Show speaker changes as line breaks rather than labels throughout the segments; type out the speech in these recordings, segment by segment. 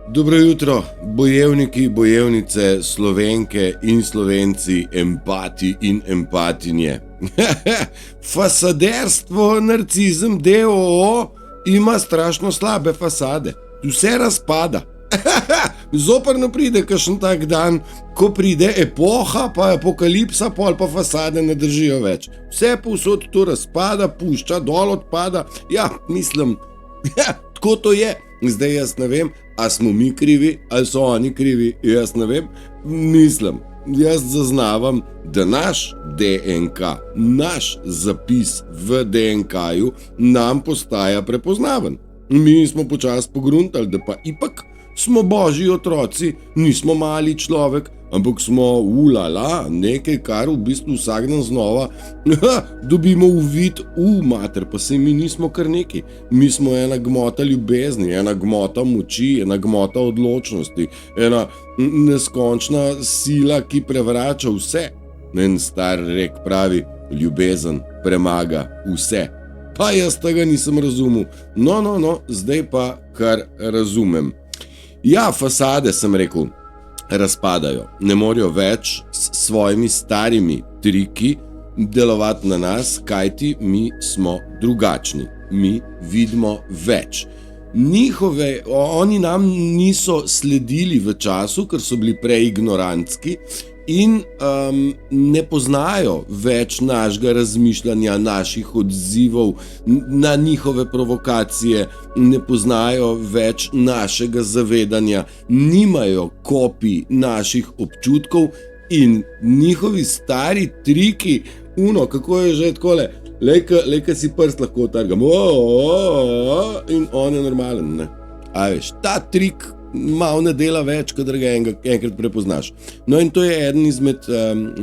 Dobro jutro, bojevniki, bojevnice, Slovenke in Slovenci, empati in empatinje. Fasaderstvo, narcizem, d.o.o. ima strašno slabe fasade. Vse razpada. Zoprno pride kakšen tak dan, ko pride epoha, pa apokalipsa, pol pa fasade ne držijo več. Vse povsod to razpada, pušča, dol odpada. Ja, mislim, tako to je. Zdaj jaz ne vem, a smo mi krivi, ali so oni krivi, jaz ne vem. Mislim, jaz zaznavam, da naš DNK, naš zapis v DNK-ju nam postaja prepoznaven. Mi smo počasi pogruntali, da pa ipak smo božji otroci, nismo mali človek, ampak smo nekaj, kar v bistvu vsak dan znova dobimo uvid mater, pa se mi nismo kar neki. Mi smo ena gmota ljubezni, ena gmota moči, ena gmota odločnosti, ena neskončna sila, ki prevrača vse. En star rek pravi, ljubezen premaga vse. Pa jaz tega nisem razumel. No, zdaj pa kar razumem. Ja, fasade, sem rekel, razpadajo. Ne morejo več s svojimi starimi triki delovati na nas, kajti mi smo drugačni. Mi vidimo več. Oni nam niso sledili v času, ker so bili preignorantski in ne poznajo več našega razmišljanja, naših odzivov na njihove provokacije, ne poznajo več našega zavedanja, nimajo kopij naših občutkov in njihovi stari triki, kako je že takole, lejka si prst lahko otrgam, in on je normalen, ne. A veš, ta trik malo ne dela več, kadar ga enkrat prepoznaš. No in to je eden izmed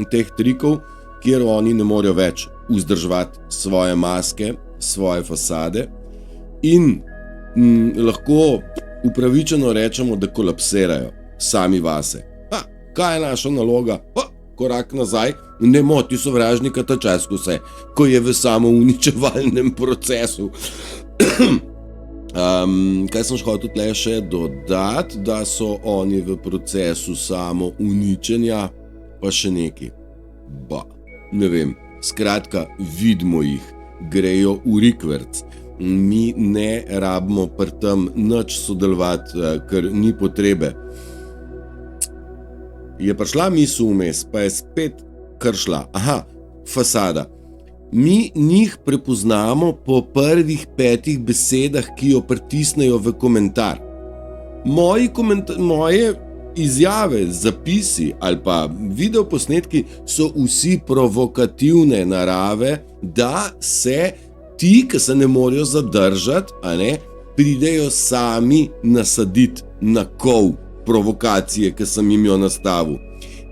teh trikov, kjer oni ne morejo več vzdrževati svoje maske, svoje fasade in lahko upravičeno rečemo, da kolapsirajo sami vase. Kaj je naša naloga? Korak nazaj, ne moti sovražnika ta čas, ko je v samouničevalnem procesu. Kaj sem hotel tle še dodati, da so oni v procesu samouničenja, pa še neki. Ne vem, skratka, vidimo jih, grejo v rikverc. Mi ne rabimo pri tem nič sodelovati, ker ni potrebe. Je prišla misel vmes, pa je spet kar šla. Fasada. Mi njih prepoznamo po prvih 5 besedah, ki jo pritisnejo v komentar. Moje izjave, zapisi ali pa videoposnetki so vsi provokativne narave, da se ti, ki se ne morejo zadržati, pridejo sami nasaditi na kol provokacije, ki sem jim jo nastavil.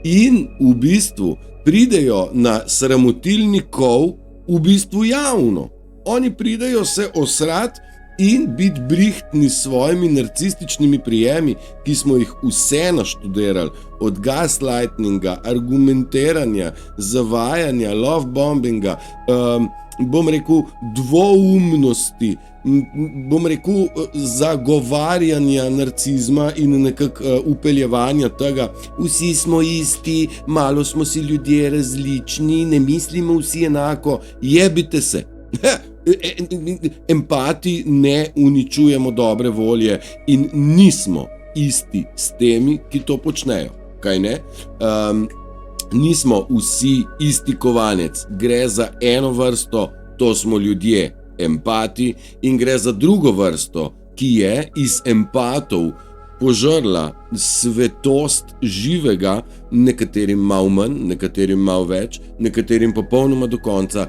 In v bistvu pridejo na sramotilni kol v bistvu javno. Oni pridejo se osrat in biti brihtni s svojimi narcističnimi prijemi, ki smo jih vse naštudirali, od gaslightinga, argumentiranja, zavajanja, lovebombinga, dvoumnosti, zagovarjanja narcizma in nekako upeljevanja tega. Vsi smo isti, malo smo si ljudje različni, ne mislimo vsi enako, jebite se. Empati ne uničujemo dobre volje in nismo isti s temi, ki to počnejo. Kaj ne? Nismo vsi isti kovanec, gre za eno vrsto, to smo ljudje, empati, in gre za drugo vrsto, ki je iz empatov požrla svetost živega, nekaterim malo manj, nekaterim malo več, nekaterim popolnoma do konca.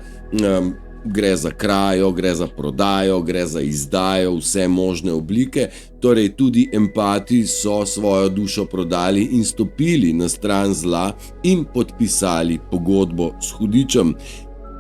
Gre za krajo, gre za prodajo, gre za izdajo, vse možne oblike. Torej tudi empati so svojo dušo prodali in stopili na stran zla in podpisali pogodbo s hudičem.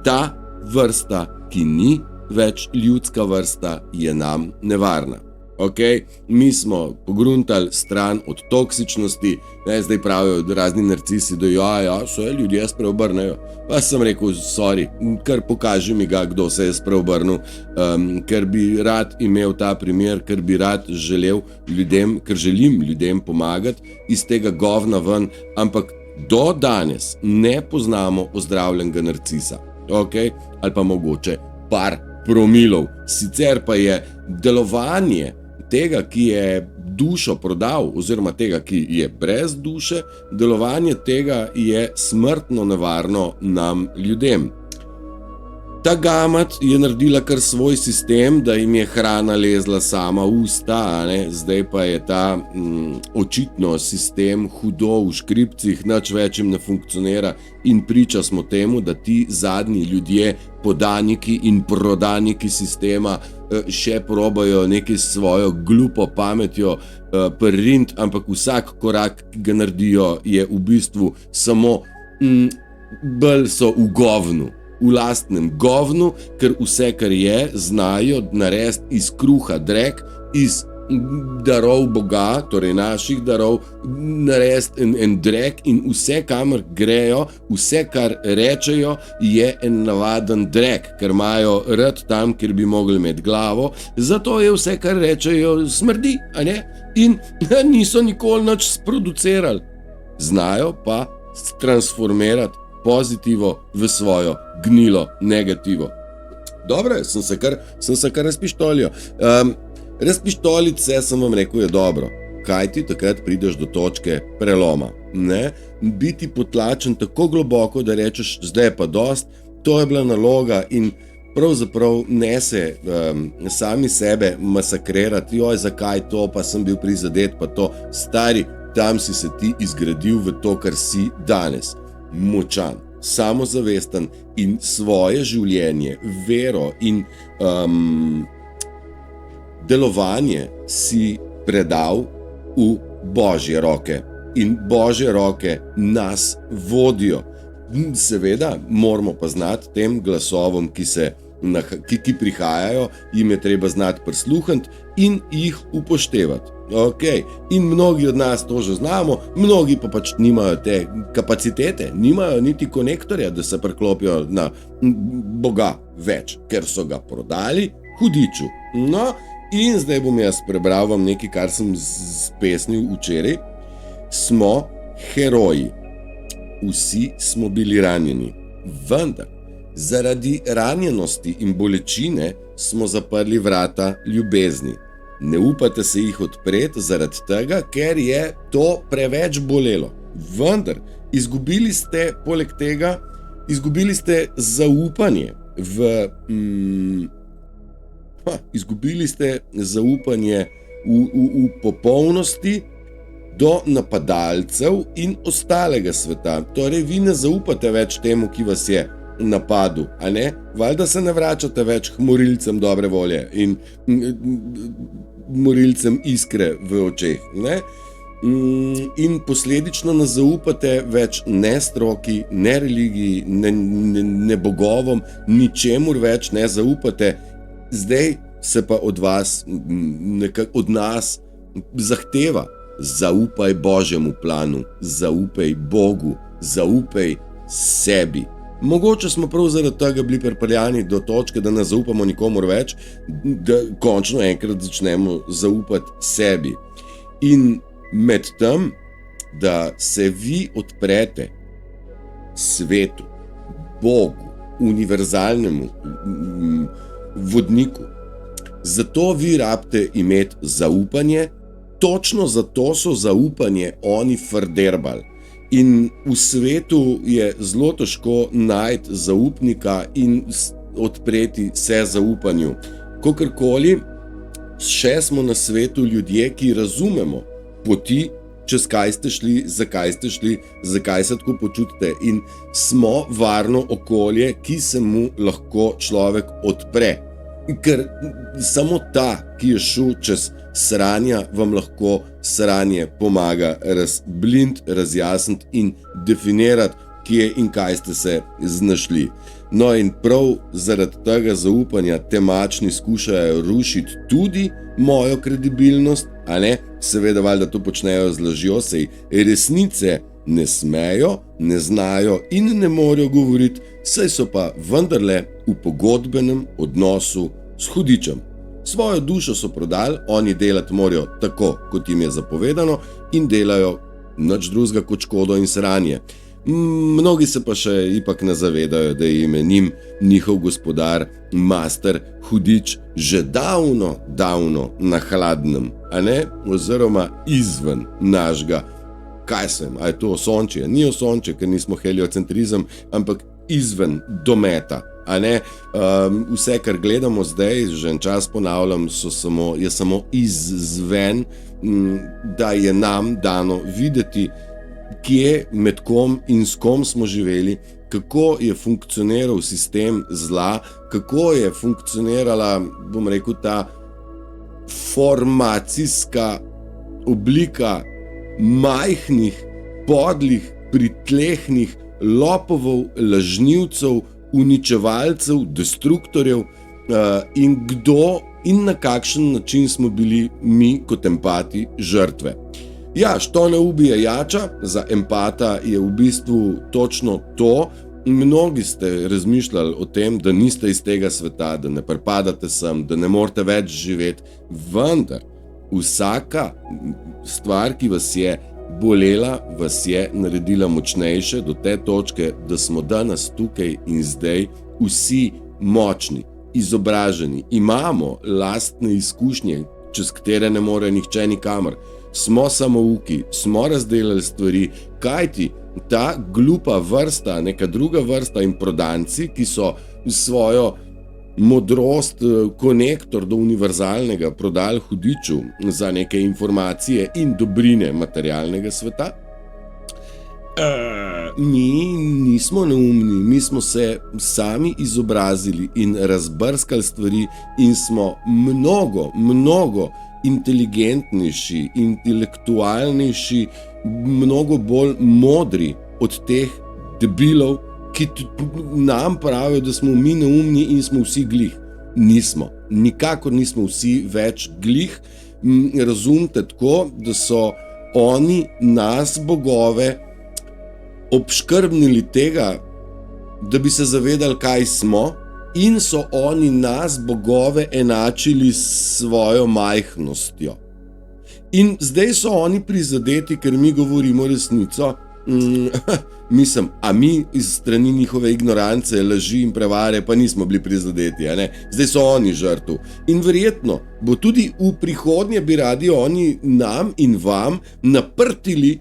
Ta vrsta, ki ni več ljudska vrsta, je nam nevarna. Okay? Mi smo pogruntali stran od toksičnosti, zdaj pravijo razni narcisi, da se ljudje spreobrnejo. Pa sem rekel, sorry, kar pokaži mi ga, kdo se je spreobrnil, ker bi rad imel ta primer, ker bi rad želel ljudem, ker želim ljudem pomagati iz tega govna ven, ampak do danes ne poznamo ozdravljenega narcisa, okay? Ali pa mogoče par promilov. Sicer pa je delovanje tega, ki je dušo prodal, oziroma tega, ki je brez duše, delovanje tega je smrtno nevarno nam ljudem. Ta gamat je naredila kar svoj sistem, da jim je hrana lezla sama v usta, zdaj pa je ta očitno sistem hudo v škripcih, nič več jim ne funkcionira in priča smo temu, da ti zadnji ljudje, podaniki in prodaniki sistema še probajo nekaj s svojo glupo pametjo print, ampak vsak korak, ki ga naredijo, je v bistvu samo bolj so v govnu. V lastnem govnu, ker vse, kar je, znajo narediti iz kruha drek, iz darov Boga, torej naših darov, narediti en drek in vse, kamor grejo, vse, kar rečejo, je en navaden drek, ker imajo rad tam, kjer bi mogli imeti glavo, zato je vse, kar rečejo, smrdi, in niso nikoli nič sproducirali. Znajo pa transformirati pozitivo v svojo gnilo negativo. Dobro, sem se kar razpištolil. Razpištoliti se, sem vam rekel, je dobro. Kaj ti takrat prideš do točke preloma? Biti potlačen tako globoko, da rečeš, zdaj pa dost, to je bila naloga in pravzaprav ne se sami sebe masakrirati, zakaj to, pa sem bil prizadet, pa to, stari, tam si se ti izgradil v to, kar si danes. Močan, samozavesten in svoje življenje, vero in delovanje si predal v Božje roke. In Božje roke nas vodijo. Seveda, moramo pa znati tem glasovom, ki prihajajo, jim je treba znati prisluhniti in jih upoštevati. Okay. In mnogi od nas to že znamo, mnogi pa pač nimajo te kapacitete, nimajo niti konektorja, da se priklopijo na Boga več, ker so ga prodali hudiču. No, in zdaj bom jaz prebral vam nekaj, kar sem spesnil včeraj. Smo heroji. Vsi smo bili ranjeni. Vendar, zaradi ranjenosti in bolečine smo zaprli vrata ljubezni. Ne upate se jih odpreti zaradi tega, ker je to preveč bolelo. Vendar, poleg tega, izgubili ste zaupanje izgubili ste zaupanje v popolnosti do napadalcev in ostalega sveta. Torej, vi ne zaupate več temu, ki vas je napadu, Valjda se ne vračate več k morilcem dobre volje in morilcem iskre v očeh, In posledično ne zaupate več ne stroki, ne religiji, ne bogovom, ničemur več ne zaupate. Zdaj se pa od vas, od nas zahteva, zaupaj Božjemu planu, zaupaj Bogu, zaupaj sebi. Mogoče smo prav zaradi tega bili pripeljani do točke, da ne zaupamo nikomur več, da končno enkrat začnemo zaupati sebi. In med tem, da se vi odprete svetu, Bogu, univerzalnemu vodniku, zato vi rabite imeti zaupanje, točno zato so zaupanje oni frderbali. In v svetu je zelo težko najti zaupnika in odpreti se zaupanju. Kakorkoli, še smo na svetu ljudje, ki razumemo poti, čez kaj ste šli, zakaj se tako počutite. In smo varno okolje, ki se mu lahko človek odpre. Ker samo ta, ki je šel čez sranja, vam lahko sranje pomaga razblint, razjasniti in definirati kje in kaj ste se znašli. No in prav zaradi tega zaupanja temačni skušajo rušiti tudi mojo kredibilnost, a ne? Seveda valjda to počnejo z lažjo, sej resnice ne smejo, ne znajo in ne morejo govoriti, saj so pa vendarle v pogodbenem odnosu s hudičem. Svojo dušo so prodali, oni delati morajo tako, kot jim je zapovedano in delajo nič drugega kot škodo in sranje. Mnogi se pa še ipak ne zavedajo, da je njim njihov gospodar, master hudič, že davno na hladnem, a ne? Oziroma izven našega, kaj sem, a je to osončje? Ni osončje, ker nismo heliocentrizem, ampak izven dometa, a ne? Vse, kar gledamo zdaj, že en čas ponavljam, je samo izven, da je nam dano videti, kje, med kom in s kom smo živeli, kako je funkcioniral sistem zla, kako je funkcionirala, bom rekel, ta formacijska oblika majhnih, podlih, pritlehnih lopovov, lažnivcev, uničevalcev, destruktorjev in kdo in na kakšen način smo bili mi kot empati žrtve. Ja, što ne ubije jača, za empata je v bistvu točno to. Mnogi ste razmišljali o tem, da niste iz tega sveta, da ne pripadate sem, da ne morete več živeti, vendar vsaka stvar, ki vas je bolela, vas je naredila močnejše do te točke, da smo danes tukaj in zdaj vsi močni, izobraženi, imamo lastne izkušnje, čez katere ne more nihče nikamor. Smo samouki, smo razdelali stvari, kajti ta glupa vrsta, neka druga vrsta in prodanci, ki so svojo modrost, konektor do univerzalnega prodali hudiču za neke informacije in dobrine materialnega sveta. Mi nismo neumni, mi smo se sami izobrazili in razbrskali stvari in smo mnogo inteligentnejši, intelektualnejši, mnogo bolj modri od teh debilov, ki nam pravijo, da smo mi neumni in smo vsi glih. Nismo. Nikakor nismo vsi več glih. Razumite tako, da so oni nas, bogove, obškrbnili tega, da bi se zavedali, kaj smo, in so oni nas, bogove, enačili s svojo majhnostjo. In zdaj so oni prizadeti, ker mi govorimo resnico. Mislim, a mi iz strani njihove ignorance, laži in prevare pa nismo bili prizadeti, a ne? Zdaj so oni žrtev. In verjetno bo tudi v prihodnje bi radi oni nam in vam naprtili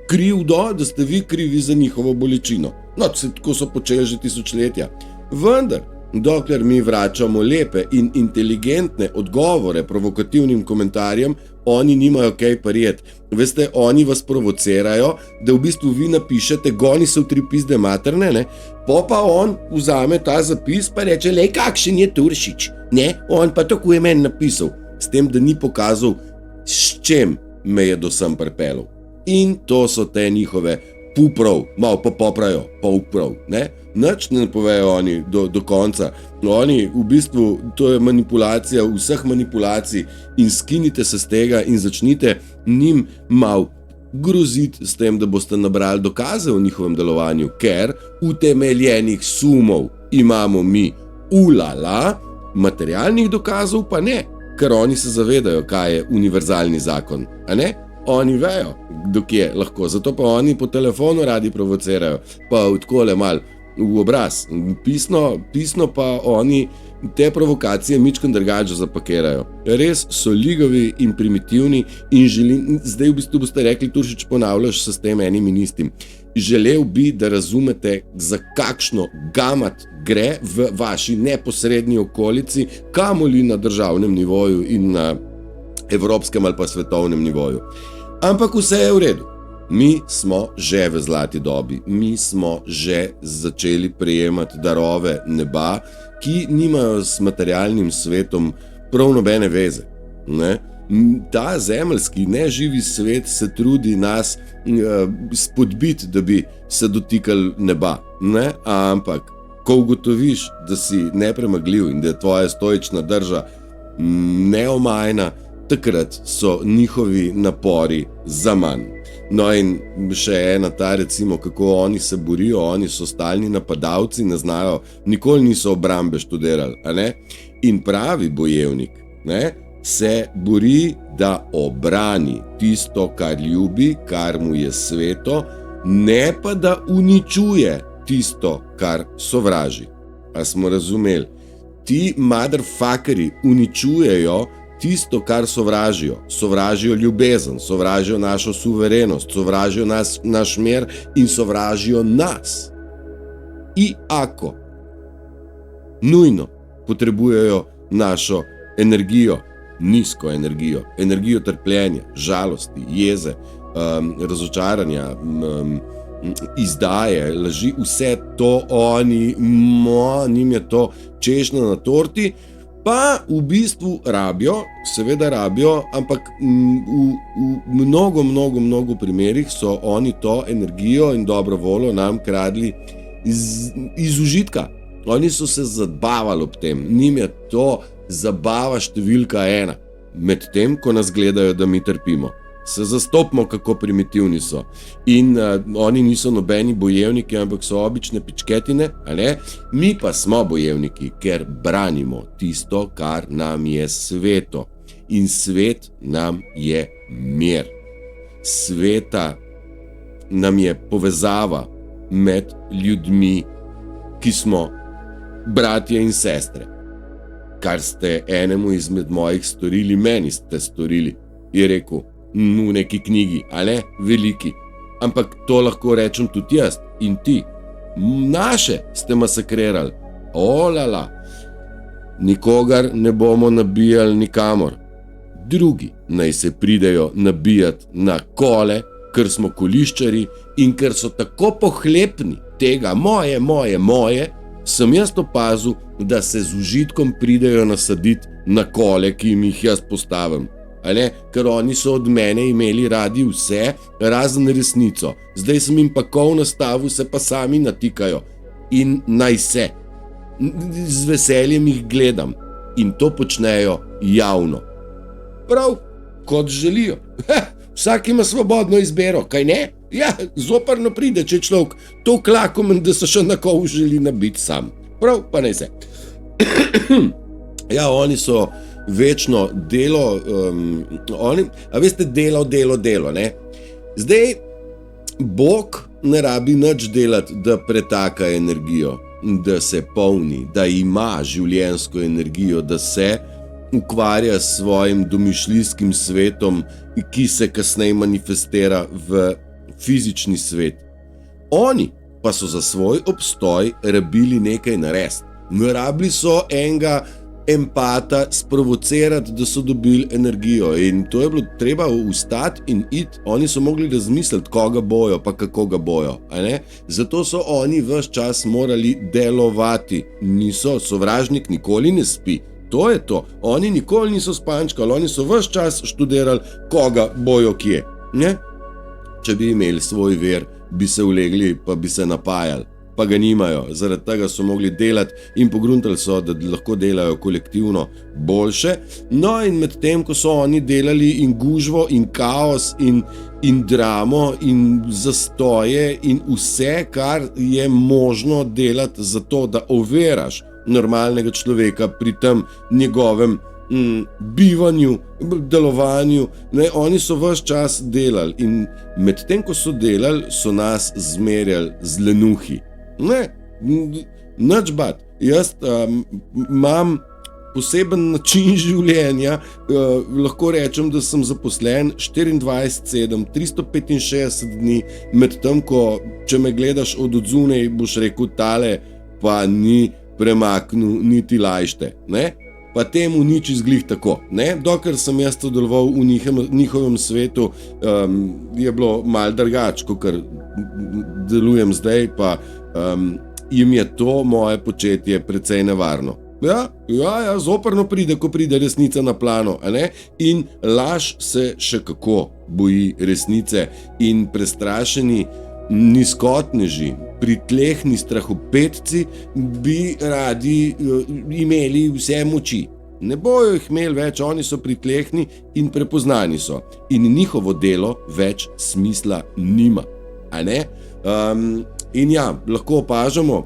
krivdo, da ste vi krivi za njihovo bolečino. No, tako so počeli že tisočletja. Vendar, dokler mi vračamo lepe in inteligentne odgovore provokativnim komentarjem, oni nimajo kaj prijeti. Veste, oni vas provocirajo, da v bistvu vi napišete, goni se v tri pizde materne, ne? Pa on vzame ta zapis pa reče, lej, kakšen je Turšič, ne? On pa tako je meni napisal, s tem, da ni pokazal, s čem me je do sem pripeljal. In to so te njihove puprav, malo pa poprajo, pa uprav, ne? Nič ne povejo oni do konca. Oni v bistvu, to je manipulacija vseh manipulacij in skinite se z tega in začnite njim malo groziti s tem, da boste nabrali dokaze o njihovem delovanju, ker utemeljenih sumov imamo mi ulala, materialnih dokazov pa ne, ker oni se zavedajo, kaj je univerzalni zakon, a ne? Oni vejo, dokje lahko, zato pa oni po telefonu radi provocirajo, pa takole mal v obraz, pisno pa oni te provokacije mičkam drugače zapakirajo. Res so ligavi in primitivni in zdaj v bistvu boste rekli, Turšič, ponavljaš se s tem enim in istim. Želel bi, da razumete, za kakšno gamat gre v vaši neposrednji okolici, kamoli na državnem nivoju in na evropskem ali pa svetovnem nivoju. Ampak vse je v redu. Mi smo že v zlati dobi, mi smo že začeli prejemati darove neba, ki nimajo s materialnim svetom prav nobene veze. Ne? Ta zemeljski, neživi svet se trudi nas spodbiti, da bi se dotikali neba, ne? Ampak, ko ugotoviš, da si nepremagljiv in da je tvoja stoična drža neomajna, takrat so njihovi napori zaman. No in še ena ta, recimo, kako oni se borijo, oni so stalni napadalci, ne znajo, nikoli niso obrambe študirali, a ne? In pravi bojevnik, ne, se bori, da obrani tisto, kar ljubi, kar mu je sveto, ne pa da uničuje tisto, kar sovraži. A smo razumeli? Ti motherfuckeri uničujejo tisto, kar sovražijo. Sovražijo ljubezen, sovražijo našo suverenost, sovražijo naš mir in sovražijo nas. I ako nujno potrebujejo našo energijo, nizko energijo, energijo trpljenja, žalosti, jeze, razočaranja, izdaje, laži, vse to njim je to češnja na torti, pa v bistvu seveda rabijo, ampak v mnogo primerih so oni to energijo in dobro voljo nam kradli iz užitka. Oni so se zabavali ob tem, njim je to zabava številka 1, medtem ko nas gledajo, da mi trpimo. Se zastopimo, kako primitivni so. In oni niso nobeni bojevniki, ampak so obične pičketine, a ne? Mi pa smo bojevniki, ker branimo tisto, kar nam je sveto. In svet nam je mir. Sveta nam je povezava med ljudmi, ki smo bratje in sestre. Kar ste enemu izmed mojih storili, meni ste storili, je rekel v neki knjigi, a ne, veliki. Ampak to lahko rečem tudi jaz in ti. Naše ste masakrirali. Olala. Nikogar ne bomo nabijali nikamor. Drugi naj se pridejo nabijati na kole, ker smo koliščari in ker so tako pohlepni tega moje, sem jaz opazil, da se z užitkom pridejo nasaditi na kole, ki jim jih jaz postavim. Ker oni so od mene imeli radi vse, razen resnico. Zdaj sem jim pa kol nastavil, se pa sami natikajo. In naj se. Z veseljem jih gledam. In to počnejo javno. Prav, kot želijo. Vsak ima svobodno izbiro, kaj ne? Ja, zoprno pride, če človek to klakomen, da se še na kol želi nabiti sam. Prav, pa naj se. Ja, oni so večno delo, a veste, delo, ne? Zdaj, Bog ne rabi nič delati, da pretaka energijo, da se polni, da ima življenjsko energijo, da se ukvarja s svojim domišljijskim svetom, ki se kasneje manifestira v fizični svet. Oni pa so za svoj obstoj rabili nekaj narediti. Rabili so enega empata sprovocirati, da so dobili energijo, in to je bilo treba ustati in iti. Oni so mogli razmisliti, koga bojo pa kako ga bojo, a ne? Zato so oni ves čas morali delovati. Sovražnik nikoli ne spi. To je to. Oni nikoli niso spančkali, oni so ves čas študirali, koga bojo kje. Ne? Če bi imeli svoj vir, bi se ulegli pa bi se napajali. Pa ga nimajo, zaradi tega so mogli delati in pogruntali so, da lahko delajo kolektivno boljše. No in med tem, ko so oni delali in gužvo in kaos in dramo in zastoje in vse, kar je možno delati za to, da oviraš normalnega človeka pri tem njegovem bivanju, delovanju, ne, oni so ves čas delali in med tem, ko so delali, so nas zmerjali z lenuhi. Ne, nič bad. Jaz imam poseben način življenja, lahko rečem, da sem zaposlen 24/7, 365 dni, med tem, ko če me gledaš od odzunaj, boš rekel, tale pa ni premaknil niti lajšte, ne? Pa temu nič izglih tako, ne? Dokler sem jaz sodeloval v njihovem svetu, je bilo malo drugače, kakor delujem zdaj, pa jim je to moje početje precej nevarno. Ja, zoprno pride, ko pride resnica na plano, a ne? In laž se še kako boji resnice in prestrašeni nizkotneži, pritlehni strahopetci bi radi imeli vse moči. Ne bojo jih imeli več, oni so pritlehni in prepoznani so. In njihovo delo več smisla nima, a ne? In ja, lahko opažamo,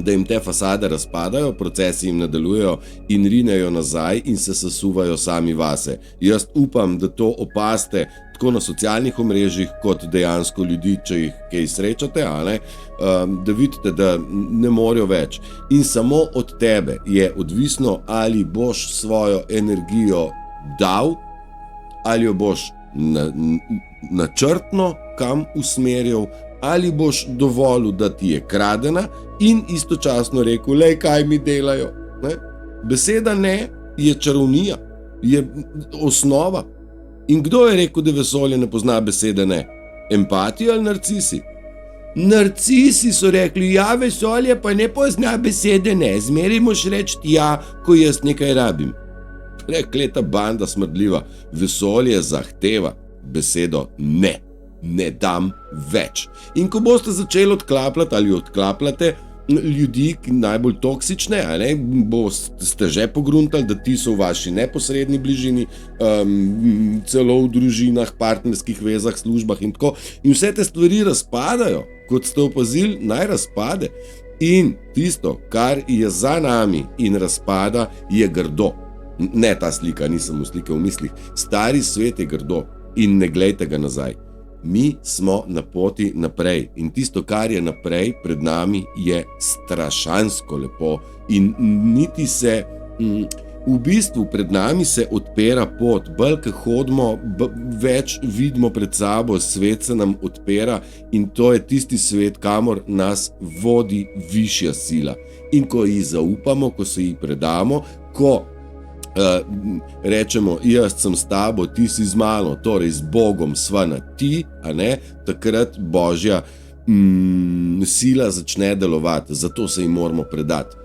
da jim te fasade razpadajo, procesi jim nadaljujejo in rinejo nazaj in se sesuvajo sami vase. Jaz upam, da to opazite tako na socialnih omrežjih, kot dejansko ljudi, če jih kaj srečate, a ne? Da vidite, da ne morejo več. In samo od tebe je odvisno, ali boš svojo energijo dal, ali jo boš načrtno kam usmerjal, ali boš dovolil, da ti je kradena in istočasno rekel, lej, kaj mi delajo. Ne? Beseda ne je čarovnija, je osnova. In kdo je rekel, da vesolje ne pozna besede ne? Empatiji ali narcisi? Narcisi so rekli, ja, vesolje pa ne pozna besede ne, zmeraj moš reči ja, ko jaz nekaj rabim. Prekleta banda smrdljiva, vesolje zahteva besedo ne. Ne dam več. In ko boste začeli odklapljati ali odklapljate ljudi, ki najbolj toksične, a ne, ste že pogruntali, da ti so v vaši neposredni bližini, celo v družinah, partnerskih vezah, službah in tako. In vse te stvari razpadajo, kot ste opazili, naj razpade. In tisto, kar je za nami in razpada, je grdo. Ne ta slika, nisem v slike v mislih. Stari svet je grdo in ne glejte ga nazaj. Mi smo na poti naprej in tisto, kar je naprej pred nami, je strašansko lepo in niti se, v bistvu pred nami se odpira pot, bolj ko hodimo, več vidimo pred sabo, svet se nam odpira in to je tisti svet, kamor nas vodi višja sila. In ko ji zaupamo, ko se ji predamo, ko rečemo, jaz sem s tabo, ti si z mano, torej z Bogom sva na ti, a ne, takrat Božja sila začne delovati, zato se jim moramo predati.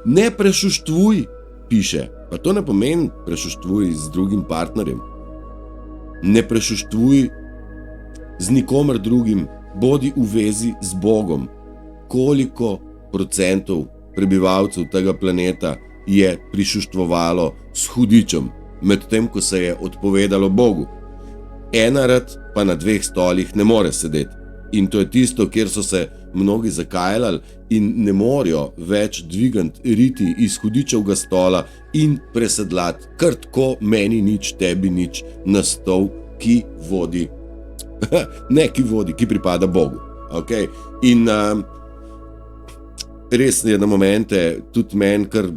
Ne prešuštvuj, piše, pa to ne pomeni prešuštvuj z drugim partnerjem. Ne prešuštvuj z nikomer drugim, bodi v vezi z Bogom. Koliko procentov prebivalcev tega planeta je prišuštvovalo s hudičem, medtem ko se je odpovedalo Bogu. Ena rad pa na 2 stolih ne more sedeti. In to je tisto, kjer so se mnogi zakajljali in ne morejo več dvigant riti iz hudičevega stola in presedlati kar tako meni nič, tebi nič na stol, ki vodi, ki pripada Bogu. Okay? In res je na momente, tudi meni, ker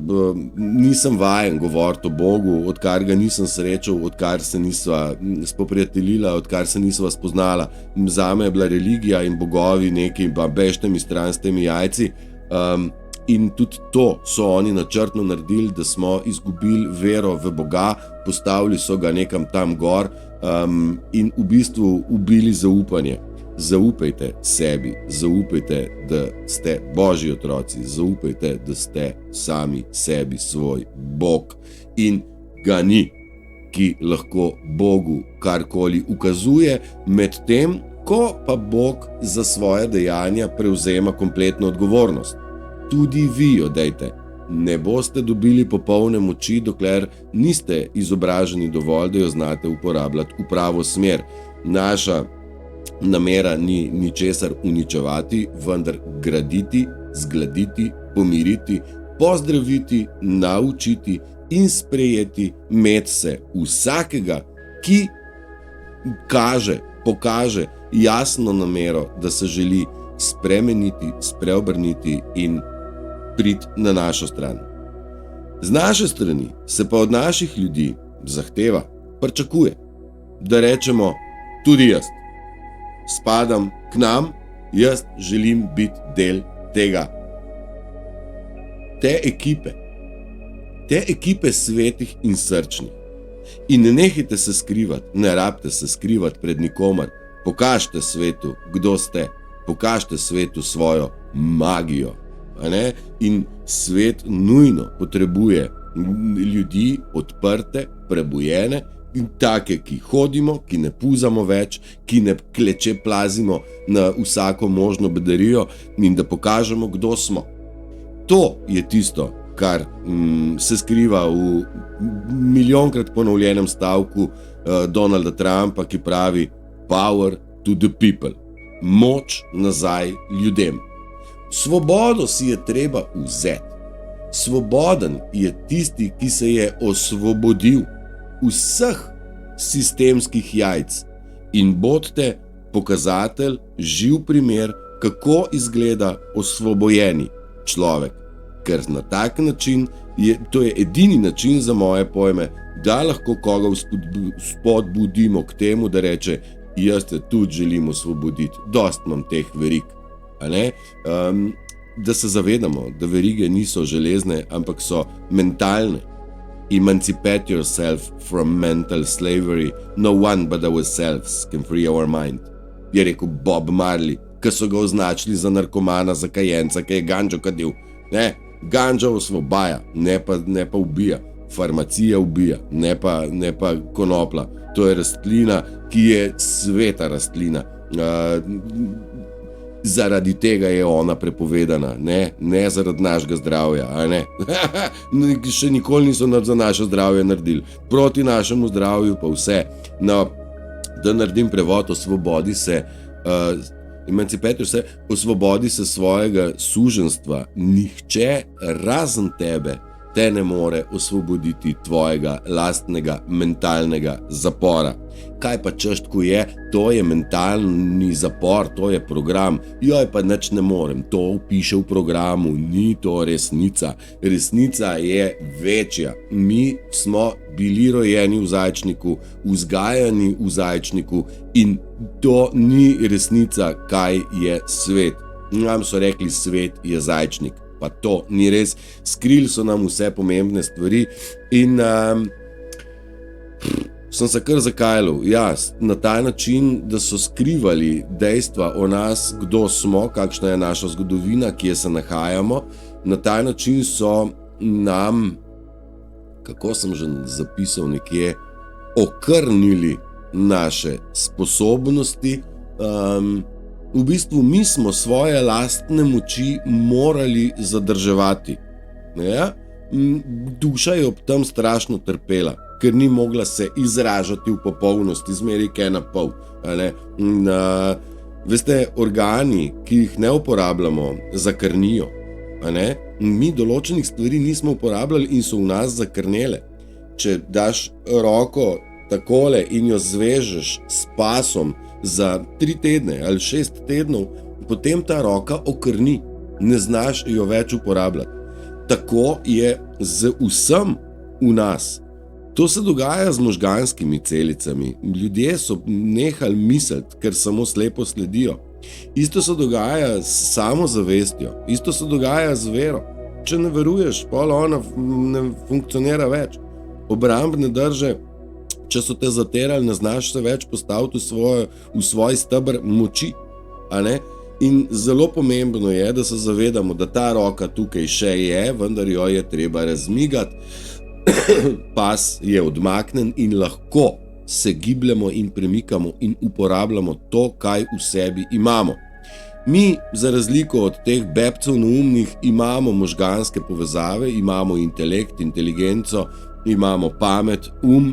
nisem vajen govoriti o Bogu, odkar ga nisem srečal, odkar se nisva spoprijateljila, odkar se nisva spoznala. Zame je bila religija in bogovi neki, bežte mi stran s temi jajci. In tudi to so oni načrtno naredili, da smo izgubili vero v Boga, postavili so ga nekam tam gor in v bistvu ubili zaupanje. Zaupajte sebi, zaupajte, da ste Božji otroci, zaupajte, da ste sami sebi svoj Bog in ga ni, ki lahko Bogu karkoli ukazuje, medtem ko pa Bog za svoje dejanja prevzema kompletno odgovornost. Tudi vi jo dejte. Ne boste dobili popolne moči, dokler niste izobraženi dovolj, da jo znate uporabljati v pravo smer. Naša namera ni ničesar uničevati, vendar graditi, zgladiti, pomiriti, pozdraviti, naučiti in sprejeti med se vsakega, ki pokaže jasno namero, da se želi spremeniti, spreobrniti in priti na našo stran. Z naše strani se pa od naših ljudi zahteva, pričakuje, da rečemo tudi jaz. Spadam k nam, jaz želim biti del tega. Te ekipe svetih in srčnih. In ne nehajte se skrivati, ne rabite se skrivati pred nikomer. Pokažite svetu, kdo ste. Pokažite svetu svojo magijo. a ne? In svet nujno potrebuje ljudi odprte, prebujene in take, ki hodimo, ki ne puzamo več, ki ne kleče plazimo na vsako možno bedarijo in da pokažemo, kdo smo. To je tisto, kar se skriva v milijonkrat ponovljenem stavku Donalda Trumpa, ki pravi power to the people, moč nazaj ljudem. Svobodo si je treba vzeti. Svoboden je tisti, ki se je osvobodil vseh sistemskih jajc in bodite pokazatelj, živ primer, kako izgleda osvobojeni človek. Ker na tak način, to je edini način za moje pojme, da lahko koga spodbudimo k temu, da reče, jaz te tudi želim osvoboditi, dost imam teh verig. Da se zavedamo, da verige niso železne, ampak so mentalne. Emancipate yourself from mental slavery, no one but ourselves can free our mind, je rekel Bob Marley, ki so ga označili za narkomana, za kajenca, ki je ganđo kadil. Ne, ganđa osvobaja, ne pa ubija. Farmacija ubija, ne pa konopla. To je rastlina, ki je sveta rastlina. Zaradi tega je ona prepovedana, ne zaradi našega zdravja, a ne? Še nikoli niso za naše zdravje naredili. Proti našemu zdravju pa vse. No, da naredim prevod, osvobodi se, emancipator se, osvobodi se svojega suženstva. Nihče razen tebe te ne more osvoboditi tvojega lastnega mentalnega zapora. Kaj pa češ, ko je? To je mentalni zapor, to je program. Joj, pa nič ne morem, to piše v programu, ni to resnica. Resnica je večja. Mi smo bili rojeni v zajčniku, vzgajani v zajčniku in to ni resnica, kaj je svet. Nam so rekli, svet je zajčnik. Pa to ni res, skrili so nam vse pomembne stvari in sem se kar zakajal. Ja, na ta način, da so skrivali dejstva o nas, kdo smo, kakšna je naša zgodovina, kje se nahajamo. Na ta način so nam, kako sem že zapisal nekje, okrnili naše sposobnosti. V bistvu mi smo svoje lastne moči morali zadrževati. Ja? Duša je ob tem strašno trpela, ker ni mogla se izražati v popolnosti, zmeri kaj na pol. Veste, organi, ki jih ne uporabljamo, zakrnijo. Mi določenih stvari nismo uporabljali in so v nas zakrnele. Če daš roko takole in jo zvežeš s pasom za 3 tedne ali 6 tednov, potem ta roka okrni, ne znaš jo več uporabljati. Tako je z vsem v nas. To se dogaja z možganskimi celicami. Ljudje so nehali misliti, ker samo slepo sledijo. Isto se dogaja s samozavestjo, isto se dogaja z vero. Če ne veruješ, pol ona ne funkcionira več. Obrambne drže, če so te zaterali, ne znaš se več postaviti v svoj steber moči. In zelo pomembno je, da se zavedamo, da ta roka tukaj še je, vendar jo je treba razmigati. Pas je odmaknen in lahko se gibljamo in premikamo in uporabljamo to, kaj v sebi imamo. Mi, za razliko od teh bebcev neumnih, imamo možganske povezave, imamo intelekt, inteligenco, imamo pamet,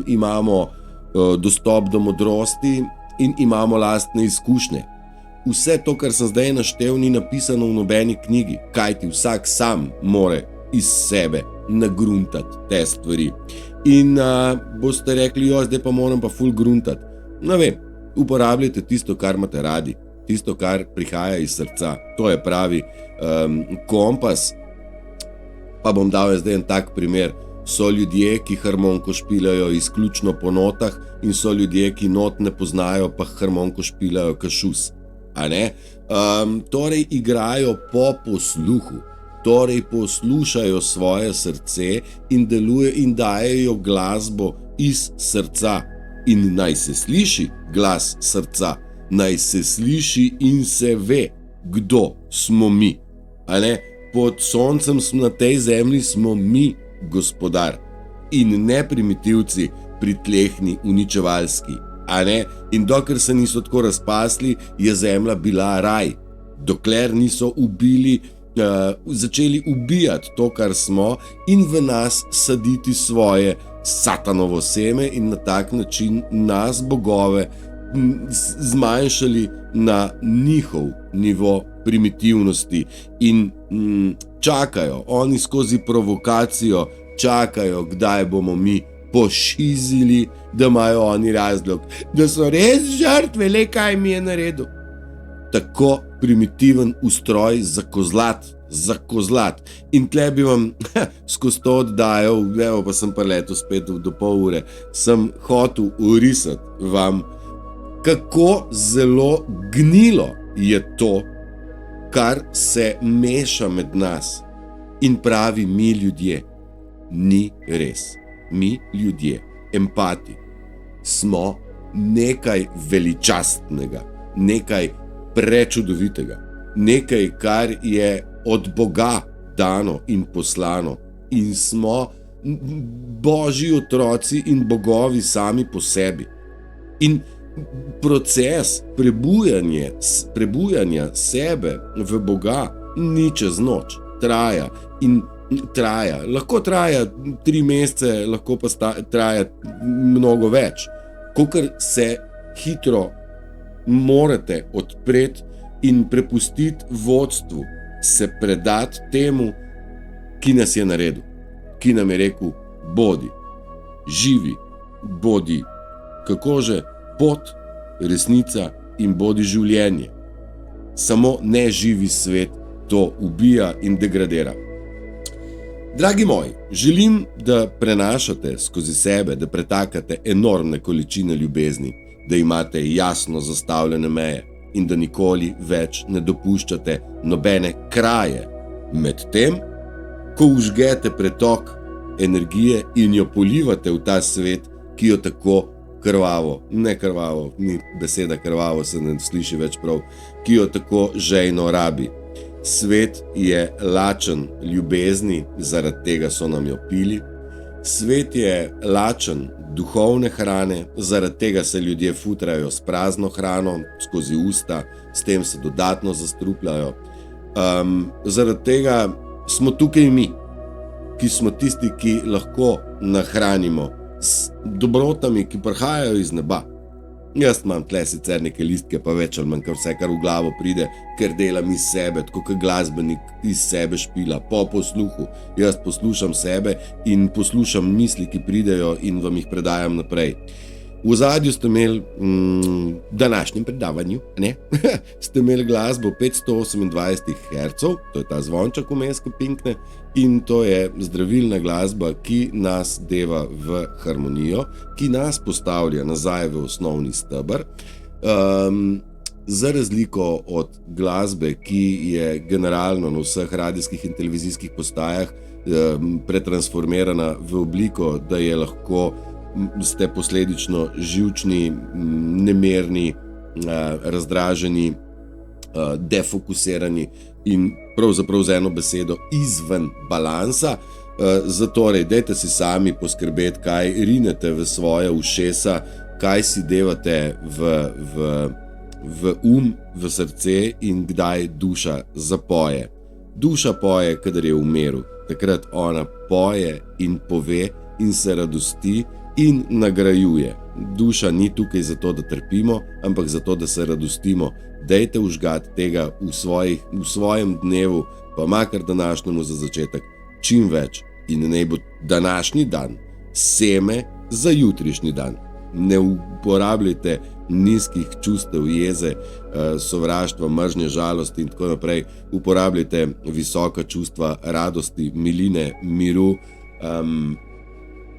imamo dostop do modrosti in imamo lastne izkušnje. Vse to, kar sem zdaj naštel, ni napisano v nobeni knjigi, kajti vsak sam more iz sebe nagruntati te stvari. In boste rekli, zdaj pa moram pa ful gruntati. No vem, uporabljajte tisto, kar imate radi, tisto, kar prihaja iz srca. To je pravi kompas. Pa bom dal zdaj en tak primer. So ljudje, ki harmoniko špilajo izključno po notah in so ljudje, ki not ne poznajo, pa harmoniko špilajo kašus. Torej igrajo po posluhu, torej poslušajo svoje srce in delujejo in dajejo glasbo iz srca. In naj se sliši glas srca, naj se sliši in se ve, kdo smo mi. pod soncem na tej zemlji smo mi gospodar in ne primitivci pritlehni, uničevalski, a ne? In dokler se niso tako razpasli, je zemlja bila raj. Dokler niso začeli ubijati to, kar smo, in v nas saditi svoje satanovo seme in na tak način nas, bogove, zmanjšali na njihov nivo primitivnosti in čakajo, oni skozi provokacijo čakajo, kdaj bomo mi pošizili, da imajo oni razlog, da so res žrtve, le kaj mi je naredil. Tako primitiven ustroj za kozlat. In tle bi vam skozi to oddajal, evo pa sem preletel spet do pol ure, sem hotel urisati vam, kako zelo gnilo je to, kar se meša med nas in pravi mi ljudje. Ni res. Mi ljudje, empati, smo nekaj veličastnega, nekaj prečudovitega, nekaj, kar je od Boga dano in poslano, in smo božji otroci in bogovi sami po sebi. In proces prebujanja sebe v Boga ni čez noč, traja. Lahko traja 3 mesece, lahko pa traja mnogo več. Kakor se hitro morate odpreti in prepustiti vodstvu, se predati temu, ki nas je naredil, ki nam je rekel, bodi, živi, bodi, kako že, pot, resnica in bodi življenje. Samo neživi svet to ubija in degradira. Dragi moji, želim, da prenašate skozi sebe, da pretakate enormne količine ljubezni, da imate jasno zastavljene meje in da nikoli več ne dopuščate nobene kraje med tem, ko užgete pretok energije in jo polivate v ta svet, ki jo tako krvavo, ni beseda krvavo, se ne sliši več prav, ki jo tako žejno rabi. Svet je lačen ljubezni, zaradi tega so nam jo pili. Svet je lačen duhovne hrane, zaradi tega se ljudje futrajo s prazno hrano, skozi usta, s tem se dodatno zastrupljajo. Zaradi tega smo tukaj mi, ki smo tisti, ki lahko nahranimo s dobrotami, ki prihajajo iz neba. Jaz imam tle sicer neke listke, pa več ali manj vse, kar v glavo pride, ker delam iz sebe, tako kot glasbenik iz sebe špila, po posluhu. Jaz poslušam sebe in poslušam misli, ki pridejo, in vam jih predajam naprej. V ozadju ste imeli današnjem predavanju, ste imeli glasbo 528 Hz, to je ta zvonček vmes, ki pinkne, in to je zdravilna glasba, ki nas deva v harmonijo, ki nas postavlja nazaj v osnovni steber, za razliko od glasbe, ki je generalno na vseh radijskih in televizijskih postajah pretransformirana v obliko, da je lahko ste posledično živčni, nemirni, razdraženi, defokusirani in pravzaprav z eno besedo izven balansa. Zatorej, dajte si sami poskrbeti, kaj rinete v svoje ušesa, kaj si devate v v srce in kdaj duša zapoje. Duša poje, kadar je v miru. Takrat ona poje in pove in se radosti in nagrajuje. Duša ni tukaj zato, da trpimo, ampak zato, da se radostimo. Dajte užgati tega v svojem dnevu, pa makar današnjemu za začetek, čim več. In naj bo današnji dan seme za jutrišnji dan. Ne uporabljajte nizkih čustev, jeze, sovraštva, mržnje, žalosti in tako naprej. Uporabljajte visoka čustva radosti, miline, miru,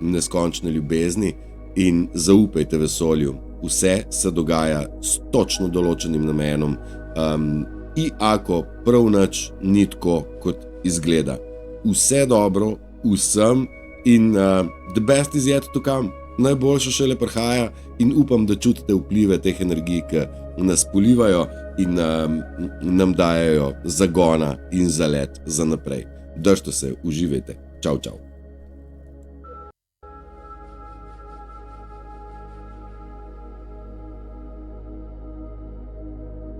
neskončne ljubezni in zaupajte vesolju. Vse se dogaja s točno določenim namenom, in ako prav nič ni tako, kot izgleda. Vse dobro vsem in the best is yet to come. najboljše šele prihaja in upam, da čutite vplive teh energij, ki nas polivajo in nam dajejo zagona in zalet za naprej. Držite se, uživajte. Čau, čau.